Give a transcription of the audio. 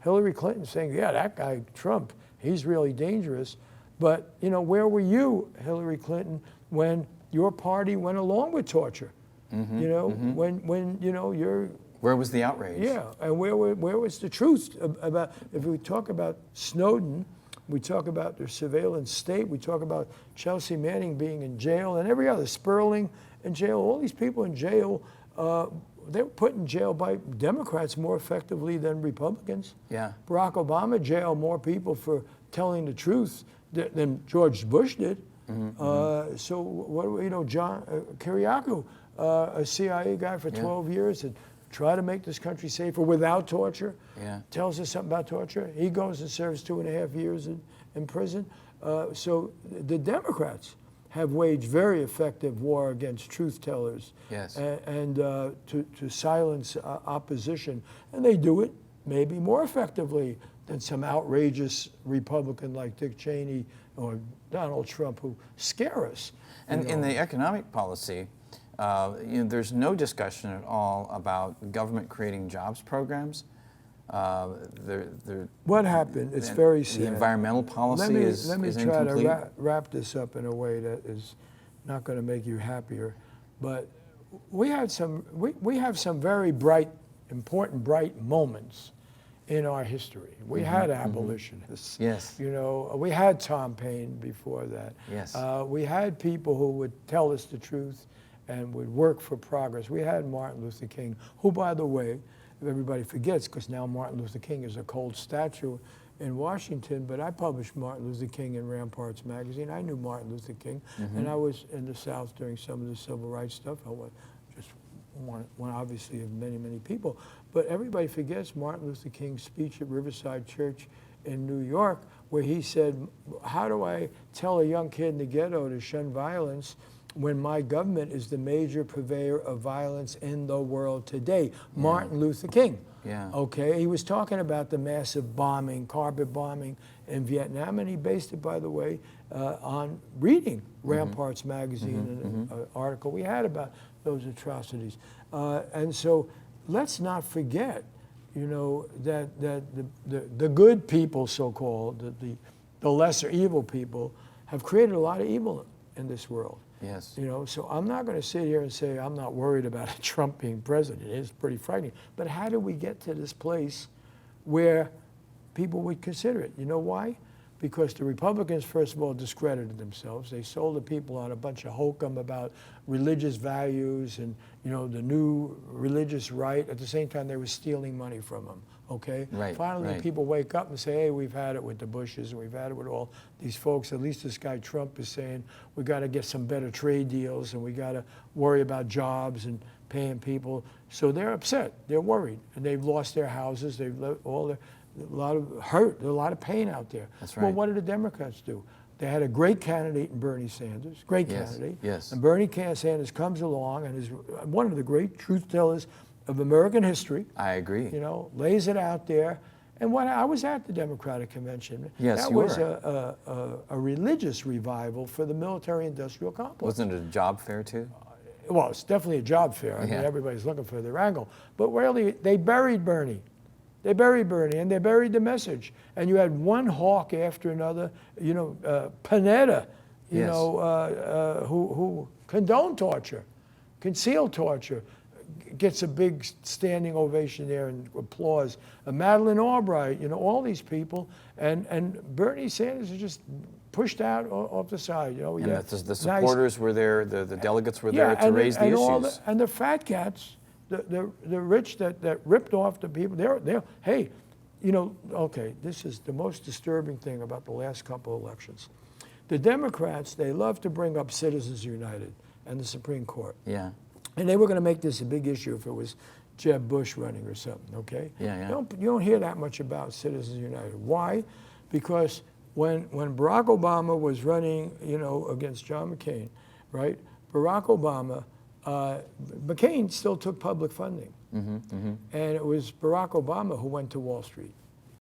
Hillary Clinton saying, yeah, that guy Trump, he's really dangerous. But, where were you, Hillary Clinton, when your party went along with torture? When you're... Where was the outrage? Yeah, and where was the truth about, if we talk about Snowden, we talk about the surveillance state, we talk about Chelsea Manning being in jail and every other, Sperling in jail, all these people in jail, they were put in jail by Democrats more effectively than Republicans. Yeah. Barack Obama jailed more people for telling the truth than George Bush did. So what John Kiriakou, a CIA guy for 12 years, and tried to make this country safer without torture. Yeah. Tells us something about torture. He goes and serves 2.5 years in prison. So the Democrats have waged very effective war against truth tellers. Yes. And to silence opposition, and they do it maybe more effectively than some outrageous Republican like Dick Cheney or Donald Trump who scare us. And in the economic policy, there's no discussion at all about government creating jobs programs. What happened? It's very sad. The environmental policy is incomplete. Let me try to wrap this up in a way that is not going to make you happier. But we have some very important moments in our history. We had abolitionists. Yes. We had Tom Paine before that. Yes. We had people who would tell us the truth and would work for progress. We had Martin Luther King, who, by the way, if everybody forgets, because now Martin Luther King is a cold statue in Washington, but I published Martin Luther King in Ramparts magazine. I knew Martin Luther King, and I was in the South during some of the civil rights stuff. I was just one obviously, of many, many people. But everybody forgets Martin Luther King's speech at Riverside Church in New York, where he said, how do I tell a young kid in the ghetto to shun violence when my government is the major purveyor of violence in the world today? Martin Luther King. Yeah. Okay, he was talking about the massive bombing, carpet bombing in Vietnam, and he based it, by the way, on reading Ramparts magazine and an article we had about those atrocities. And so let's not forget, that the good people, so-called, the lesser evil people, have created a lot of evil in this world. Yes. So I'm not going to sit here and say I'm not worried about Trump being president. It is pretty frightening. But how did we get to this place where people would consider it? You know why? Because the Republicans, first of all, discredited themselves. They sold the people on a bunch of hokum about religious values and, the new religious right. At the same time, they were stealing money from them, okay? Right, Finally, people wake up and say, hey, we've had it with the Bushes, and we've had it with all these folks. At least this guy Trump is saying, we got to get some better trade deals, and we got to worry about jobs and paying people. So they're upset. They're worried. And they've lost their houses. They've a lot of hurt, a lot of pain out there. That's right. Well, what did the Democrats do? They had a great candidate in Bernie Sanders, great candidate. Yes. And Bernie Sanders comes along and is one of the great truth tellers of American history. I agree. Lays it out there. And I was at the Democratic Convention. Yes, that was a religious revival for the military-industrial complex. Wasn't it a job fair too? Well, it's definitely a job fair. I mean, everybody's looking for their angle. But really, they buried Bernie. They buried Bernie, and they buried the message. And you had one hawk after another, Panetta, who condoned torture, concealed torture, gets a big standing ovation there and applause. Madeleine Albright, all these people. And Bernie Sanders is just pushed out off the side. And the supporters were there, the delegates were there to raise the issues. And the fat cats, the rich that ripped off the people, hey, okay, this is the most disturbing thing about the last couple of elections. The Democrats, they love to bring up Citizens United and the Supreme Court. Yeah. And they were going to make this a big issue if it was Jeb Bush running or something, okay? Yeah. You don't hear that much about Citizens United. Why? Because when Barack Obama was running, against John McCain, right? Barack Obama, McCain still took public funding. And it was Barack Obama who went to Wall Street.